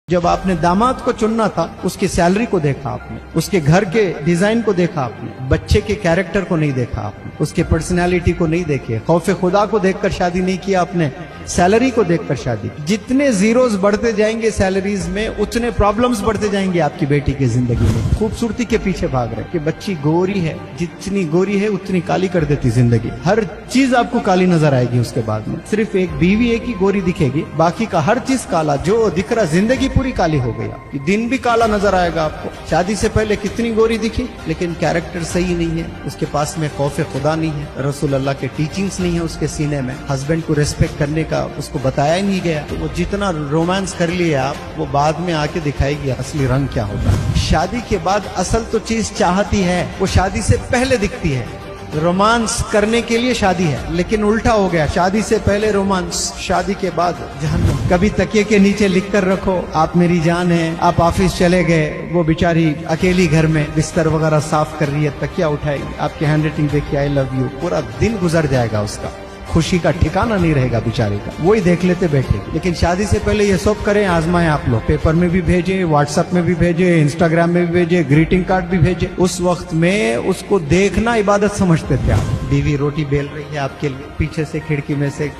जब आपने दामाद को चुनना था, उसकी सैलरी को देखा आपने, उसके घर के डिजाइन को देखा आपने, बच्चे के कैरेक्टर को नहीं देखा आपने, उसके पर्सनालिटी को नहीं देखे, खौफ खुदा को देखकर शादी नहीं किया आपने, सैलरी को देखकर शादी। जितने जीरोस बढ़ते जाएंगे सैलरीज में, उतने प्रॉब्लम्स बढ़ते जाएंगे आपकी बेटी की जिंदगी में। खूबसूरती के पीछे भाग रहे कि बच्ची गोरी है, जितनी गोरी है उतनी काली कर देती जिंदगी। हर चीज आपको काली नजर आएगी उसके बाद में। सिर्फ एक बीवी एक ही गोरी दिखेगी, बाकी का हर चीज काला। जो दिख रहा, जिंदगी पूरी काली हो गई आपकी, दिन भी काला नजर आएगा आपको। शादी से पहले कितनी गोरी दिखी, लेकिन कैरेक्टर सही नहीं है, उसके पास में खौफ खुदा नहीं है, रसूल अल्लाह के टीचिंग्स नहीं है उसके सीने में, हस्बैंड को रिस्पेक्ट करने का उसको बताया ही नहीं गया। तो वो जितना रोमांस कर लिया आप, वो बाद में आके दिखाएगी असली रंग क्या होता है। शादी के बाद असल तो चीज चाहती है, वो शादी से पहले दिखती है। रोमांस करने के लिए शादी है, लेकिन उल्टा हो गया, शादी से पहले रोमांस, शादी के बाद जहन्नम। कभी तकिए के नीचे लिख कर रखो आप मेरी जान है, आप ऑफिस चले गए, वो बेचारी अकेली घर में बिस्तर वगैरह साफ कर रही है, तकिया उठाएगी, आपकी हैंड राइटिंग देखिए आई लव यू, पूरा दिन गुजर जाएगा उसका, खुशी का ठिकाना नहीं रहेगा बेचारी का, वही देख लेते बैठे। लेकिन शादी से पहले ये सब करें, आजमाएं आप लोग, पेपर में भी भेजे, व्हाट्सएप में भी भेजे, इंस्टाग्राम में भी भेजे, ग्रीटिंग कार्ड भी भेजे। उस वक्त में उसको देखना इबादत समझते थे आप। बीवी रोटी बेल रही है आपके लिए, पीछे से खिड़की में से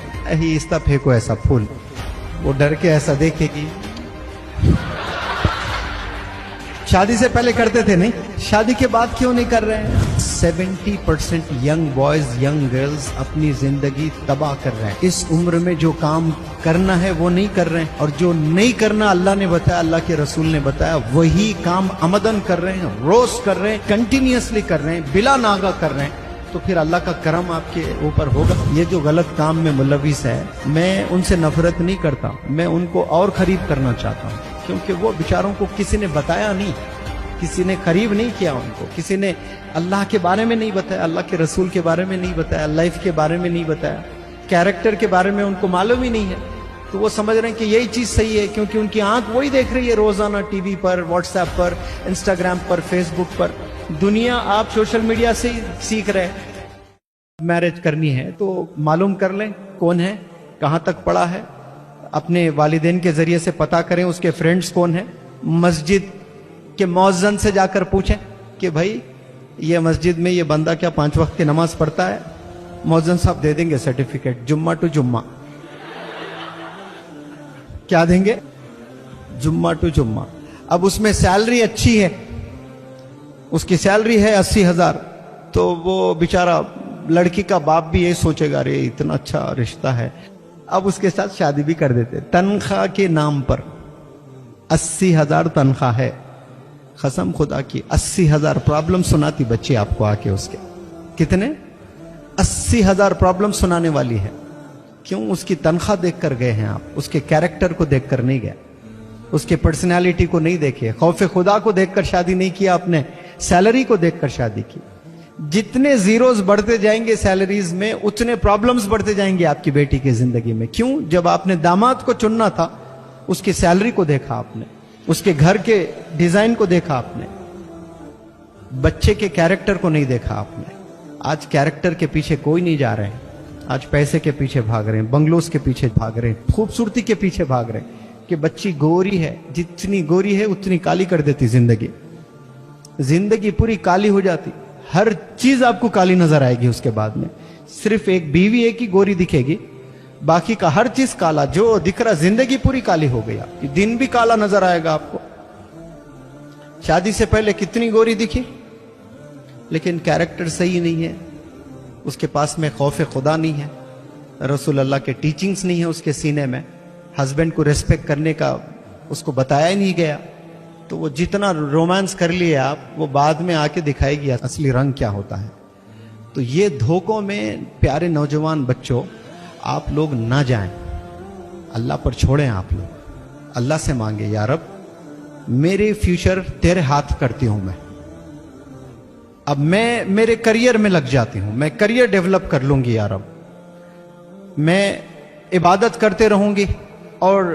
इस्ता फेंको ऐसा फूल, वो डर के ऐसा देखेगी। शादी से पहले करते थे नहीं, शादी के बाद क्यों नहीं कर रहे हैं? 70% यंग बॉयज, यंग गर्ल्स अपनी जिंदगी तबाह कर रहे हैं। इस उम्र में जो काम करना है वो नहीं कर रहे हैं, और जो नहीं करना अल्लाह ने बताया, अल्लाह के रसूल ने बताया, वही काम अमदन कर रहे हैं, रोज कर रहे हैं, कंटिन्यूअसली कर रहे हैं, बिला नागा कर रहे हैं। तो फिर अल्लाह का करम आपके ऊपर होगा। ये जो गलत काम में मुलविस है, मैं उनसे नफरत नहीं करता, मैं उनको और करीब करना चाहता हूँ, क्योंकि वो बेचारों को किसी ने बताया नहीं, किसी ने करीब नहीं किया उनको, किसी ने अल्लाह के बारे में नहीं बताया, अल्लाह के रसूल के बारे में नहीं बताया, लाइफ के बारे में नहीं बताया, कैरेक्टर के बारे में उनको मालूम ही नहीं है। तो वो समझ रहे हैं कि यही चीज सही है, क्योंकि उनकी आंख वही देख रही है रोजाना, टीवी पर, व्हाट्सएप पर, इंस्टाग्राम पर, फेसबुक पर। दुनिया आप सोशल मीडिया से ही सीख रहे हैं। मैरिज करनी है तो मालूम कर लें कौन है, कहाँ तक पढ़ा है, अपने वालिदैन के जरिए से पता करें उसके फ्रेंड्स कौन है, मस्जिद के मौज़न से जाकर पूछें कि भाई ये मस्जिद में ये बंदा क्या 5 वक्त की नमाज पढ़ता है। मौज़न साहब दे देंगे सर्टिफिकेट, जुम्मा टू जुम्मा। क्या देंगे? जुम्मा टू जुम्मा। अब उसमें सैलरी अच्छी है, उसकी सैलरी है 80,000, तो वो बेचारा लड़की का बाप भी ये सोचेगा, अरे इतना अच्छा रिश्ता है, अब उसके साथ शादी भी कर देते। तनख्वाह के नाम पर 80,000 तनख्वाह है, कसम खुदा की 80,000 प्रॉब्लम सुनाती बच्ची आपको आके उसके। कितने? 80,000 प्रॉब्लम सुनाने वाली है। क्यों? उसकी तनख्वाह देखकर गए हैं आप, उसके कैरेक्टर को देखकर नहीं गए, उसके पर्सनालिटी को नहीं देखे, खौफ खुदा को देखकर शादी नहीं किया आपने, सैलरी को देखकर शादी की। जितने जीरोस बढ़ते जाएंगे सैलरीज में, उतने प्रॉब्लम्स बढ़ते जाएंगे आपकी बेटी की जिंदगी में। क्यों? जब आपने दामाद को चुनना था, उसकी सैलरी को देखा आपने, उसके घर के डिजाइन को देखा आपने, बच्चे के कैरेक्टर को नहीं देखा आपने। आज कैरेक्टर के पीछे कोई नहीं जा रहे हैं, आज पैसे के पीछे भाग रहे हैं, बंगलोस के पीछे भाग रहे हैं, खूबसूरती के पीछे भाग रहे हैं कि बच्ची गोरी है, जितनी गोरी है उतनी काली कर देती जिंदगी। जिंदगी पूरी काली हो जाती, हर चीज आपको काली नजर आएगी उसके बाद में। सिर्फ एक बीवी एक ही गोरी दिखेगी, बाकी का हर चीज काला। जो दिख रहा, जिंदगी पूरी काली हो गई आपकी, दिन भी काला नजर आएगा आपको। शादी से पहले कितनी गोरी दिखी, लेकिन कैरेक्टर सही नहीं है, उसके पास में खौफ खुदा नहीं है, रसूल अल्लाह के टीचिंग्स नहीं है उसके सीने में, हस्बैंड को रिस्पेक्ट करने का उसको बताया ही नहीं गया। तो वो जितना रोमांस कर लिए आप, वो बाद में आके दिखाएगी असली रंग क्या होता है। तो ये धोखों में प्यारे नौजवान बच्चों आप लोग ना जाएं, अल्लाह पर छोड़ें। आप लोग अल्लाह से मांगे, या रब मेरे फ्यूचर तेरे हाथ करती हूं मैं, अब मैं मेरे करियर में लग जाती हूं, मैं करियर डेवलप कर लूंगी, या रब मैं इबादत करते रहूंगी और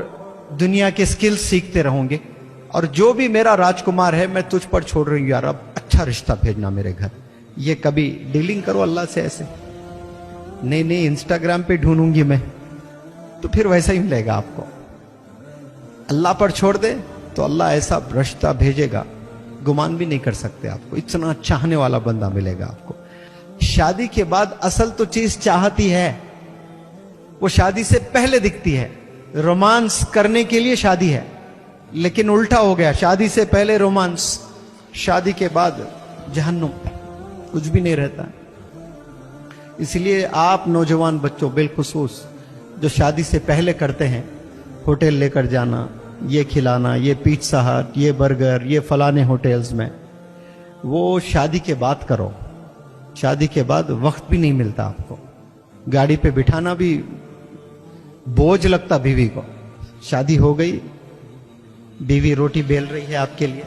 दुनिया के स्किल्स सीखते रहूंगे, और जो भी मेरा राजकुमार है मैं तुझ पर छोड़ रही हूं, या रब अच्छा रिश्ता भेजना मेरे घर। ये कभी डीलिंग करो अल्लाह से ऐसे, नहीं इंस्टाग्राम पे ढूंढूंगी मैं, तो फिर वैसा ही मिलेगा आपको। अल्लाह पर छोड़ दे तो अल्लाह ऐसा रिश्ता भेजेगा, गुमान भी नहीं कर सकते आपको, इतना चाहने वाला बंदा मिलेगा आपको। शादी के बाद असल तो चीज चाहत ही है, वो शादी से पहले दिखती है। रोमांस करने के लिए शादी है, लेकिन उल्टा हो गया, शादी से पहले रोमांस, शादी के बाद जहन्नुम, कुछ भी नहीं रहता। इसलिए आप नौजवान बच्चों बिलखुसूस जो शादी से पहले करते हैं, होटल लेकर जाना, ये खिलाना, ये पिज़्ज़ा हट, ये बर्गर, ये फलाने होटल्स में, वो शादी के बाद करो। शादी के बाद वक्त भी नहीं मिलता आपको, गाड़ी पे बिठाना भी बोझ लगता बीवी को। शादी हो गई, बीवी रोटी बेल रही है आपके लिए,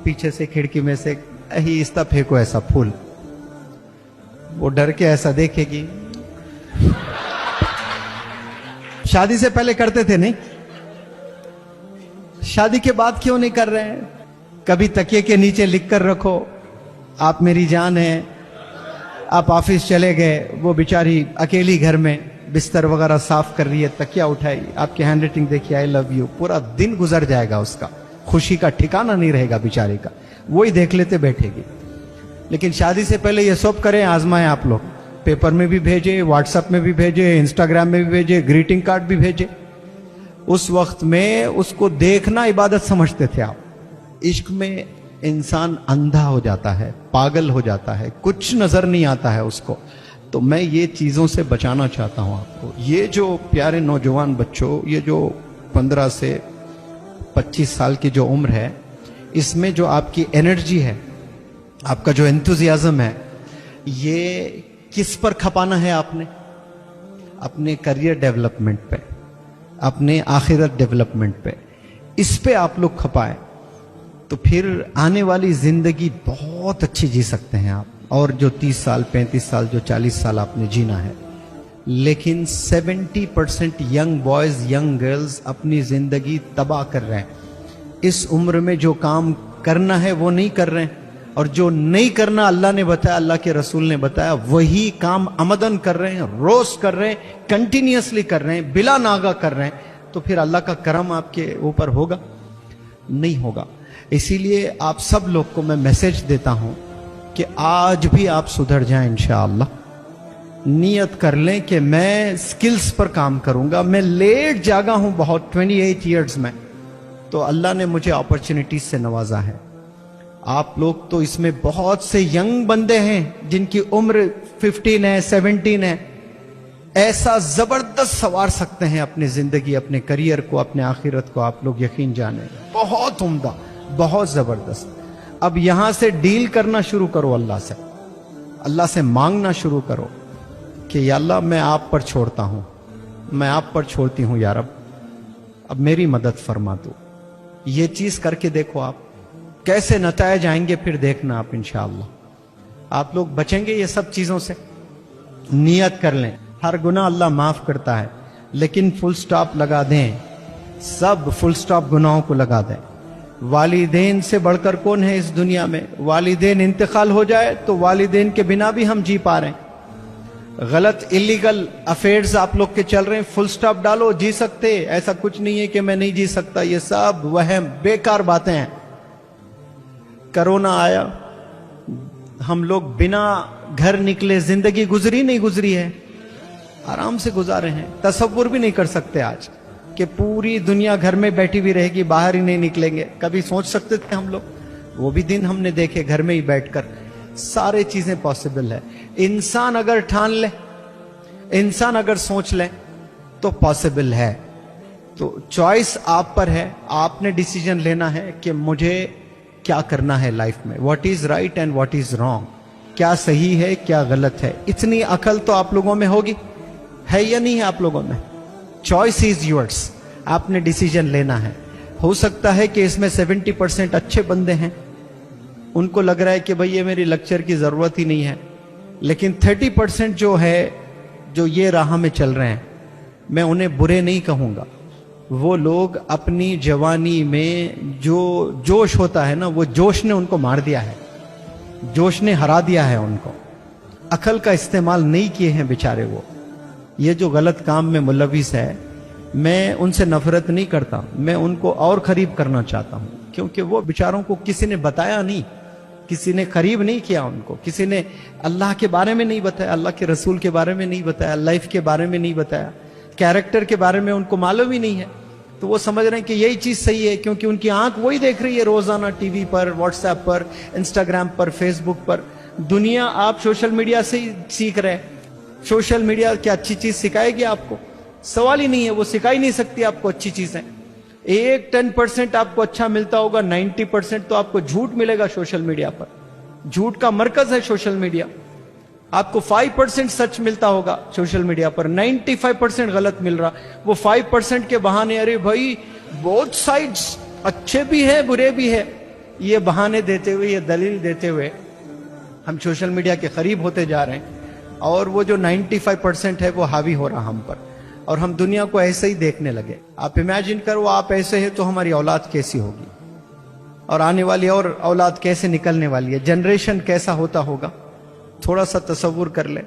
पीछे से खिड़की में से आहिस्ता फेंको ऐसा फूल, वो डर के ऐसा देखेगी। शादी से पहले करते थे नहीं, शादी के बाद क्यों नहीं कर रहे हैं? कभी तकिए के नीचे लिख कर रखो, आप मेरी जान है। आप ऑफिस चले गए, वो बेचारी अकेली घर में बिस्तर वगैरह साफ कर रही है, तकिया उठाई, आपकी हैंड राइटिंग देखिए, आई लव यू, पूरा दिन गुजर जाएगा, उसका खुशी का ठिकाना नहीं रहेगा बेचारी का, वही देख लेते बैठेगी। लेकिन शादी से पहले ये सब करें, आजमाएं आप लोग, पेपर में भी भेजे, व्हाट्सएप में भी भेजे, इंस्टाग्राम में भी भेजे, ग्रीटिंग कार्ड भी भेजे। उस वक्त में उसको देखना इबादत समझते थे आप। इश्क में इंसान अंधा हो जाता है, पागल हो जाता है, कुछ नजर नहीं आता है उसको। तो मैं ये चीजों से बचाना चाहता हूं आपको। ये जो प्यारे नौजवान बच्चों, ये जो 15 से 25 साल की जो उम्र है, इसमें जो आपकी एनर्जी है, आपका जो एंथुजियाज्म है, ये किस पर खपाना है आपने? अपने करियर डेवलपमेंट पे, अपने आखिरत डेवलपमेंट पे, इस पे आप लोग खपाएं, तो फिर आने वाली जिंदगी बहुत अच्छी जी सकते हैं आप। और जो 30 साल 35 साल जो 40 साल आपने जीना है, लेकिन 70% यंग बॉयज यंग गर्ल्स अपनी जिंदगी तबाह कर रहे हैं। इस उम्र में जो काम करना है वो नहीं कर रहे हैं, और जो नहीं करना अल्लाह ने बताया, अल्लाह के रसूल ने बताया, वही काम अमदन कर रहे हैं, रोज कर रहे हैं, कंटिन्यूअसली कर रहे हैं, बिला नागा कर रहे हैं। तो फिर अल्लाह का करम आपके ऊपर होगा? नहीं होगा। इसीलिए आप सब लोग को मैं मैसेज देता हूं कि आज भी आप सुधर जाएं इंशाअल्लाह। नियत कर लें कि मैं स्किल्स पर काम करूंगा। मैं लेट जागा हूं बहुत, 28 इयर्स में, तो अल्लाह ने मुझे अपॉर्चुनिटीज से नवाजा है। आप लोग तो इसमें बहुत से यंग बंदे हैं जिनकी उम्र 15 है, 17 है, ऐसा जबरदस्त सवार सकते हैं अपनी जिंदगी, अपने करियर को, अपने आखिरत को। आप लोग यकीन जाने, बहुत उम्दा, बहुत जबरदस्त। अब यहां से डील करना शुरू करो अल्लाह से, अल्लाह से मांगना शुरू करो कि या अल्लाह मैं आप पर छोड़ता हूं, मैं आप पर छोड़ती हूं या रब, अब मेरी मदद फरमा दो। ये चीज करके देखो आप कैसे नतायज आएंगे, फिर देखना आप इंशाअल्लाह आप लोग बचेंगे ये सब चीजों से। नियत कर लें, हर गुनाह अल्लाह माफ करता है, लेकिन फुल स्टॉप लगा दें, सब फुल स्टॉप गुनाहों को लगा दें। वालिदैन से बढ़कर कौन है इस दुनिया में? वालिदैन इंतकाल हो जाए तो वालिदैन के बिना भी हम जी पा रहे हैं। गलत इलीगल अफेयर्स आप लोग के चल रहे हैं, फुल स्टॉप डालो, जी सकते, ऐसा कुछ नहीं है कि मैं नहीं जी सकता, ये सब वहम बेकार बातें हैं। कोरोना आया, हम लोग बिना घर निकले जिंदगी गुजरी नहीं गुजरी है, आराम से गुजारे हैं। तसव्वुर भी नहीं कर सकते आज कि पूरी दुनिया घर में बैठी हुई रहेगी, बाहर ही नहीं निकलेंगे। कभी सोच सकते थे हम लोग? वो भी दिन हमने देखे, घर में ही बैठकर सारे चीजें पॉसिबल है। इंसान अगर ठान ले, इंसान अगर सोच ले तो पॉसिबल है। तो चॉइस आप पर है, आपने डिसीजन लेना है कि मुझे क्या करना है लाइफ में, what is right and what is wrong, क्या सही है क्या गलत है। इतनी अकल तो आप लोगों में होगी, है या नहीं है आप लोगों में? चॉइस इज योर्स, आपने डिसीजन लेना है। हो सकता है कि इसमें 70% अच्छे बंदे हैं, उनको लग रहा है कि भाई ये मेरी लेक्चर की जरूरत ही नहीं है, लेकिन 30% जो है, जो ये राह में चल रहे हैं, मैं उन्हें बुरे नहीं कहूंगा। वो लोग अपनी जवानी में जो जोश होता है ना, वो जोश ने उनको मार दिया है, जोश ने हरा दिया है उनको। अकल का इस्तेमाल नहीं किए हैं बेचारे वो। ये जो गलत काम में मुलविस है, میں ان سے نفرت نہیں کرتا، میں ان کو اور قریب کرنا چاہتا ہوں، کیونکہ وہ بیچاروں کو کسی نے بتایا نہیں، کسی نے قریب نہیں کیا ان کو، کسی نے اللہ کے بارے میں نہیں بتایا، اللہ کے رسول کے بارے میں نہیں بتایا، لائف کے بارے میں نہیں بتایا، کیریکٹر کے بارے میں ان کو معلوم ہی نہیں ہے، تو وہ سمجھ رہے ہیں کہ یہی چیز صحیح ہے، کیونکہ ان کی آنکھ وہی دیکھ رہی ہے روزانہ ٹی وی پر، واٹس ایپ پر، انسٹاگرام پر، فیس بک پر۔ دنیا آپ سوشل میڈیا سے ہی سیکھ رہے ہیں۔ سوشل میڈیا کیا اچھی چیز سکھائے گی آپ کو؟ سوال ہی نہیں ہے، وہ سکھا ہی نہیں سکتی آپ کو اچھی چیزیں۔ ایک 10% آپ کو اچھا ملتا ہوگا، 90% تو آپ کو جھوٹ ملے گا سوشل میڈیا پر۔ جھوٹ کا مرکز ہے سوشل میڈیا۔ آپ کو 5% سچ ملتا ہوگا سوشل میڈیا پر، 95% غلط مل رہا۔ وہ 5% کے بہانے، ارے بھائی بہت سائڈز، اچھے بھی ہے برے بھی ہے، یہ بہانے دیتے ہوئے، یہ دلیل دیتے ہوئے ہم سوشل میڈیا کے قریب ہوتے جا رہے ہیں، اور وہ جو 95% ہے وہ حاوی ہو رہا ہم پر، اور ہم دنیا کو ایسے ہی دیکھنے لگے۔ آپ امیجن کرو آپ ایسے ہیں تو ہماری اولاد کیسی ہوگی، اور آنے والی اور اولاد کیسے نکلنے والی ہے، جنریشن کیسا ہوتا ہوگا، تھوڑا سا تصور کر لیں۔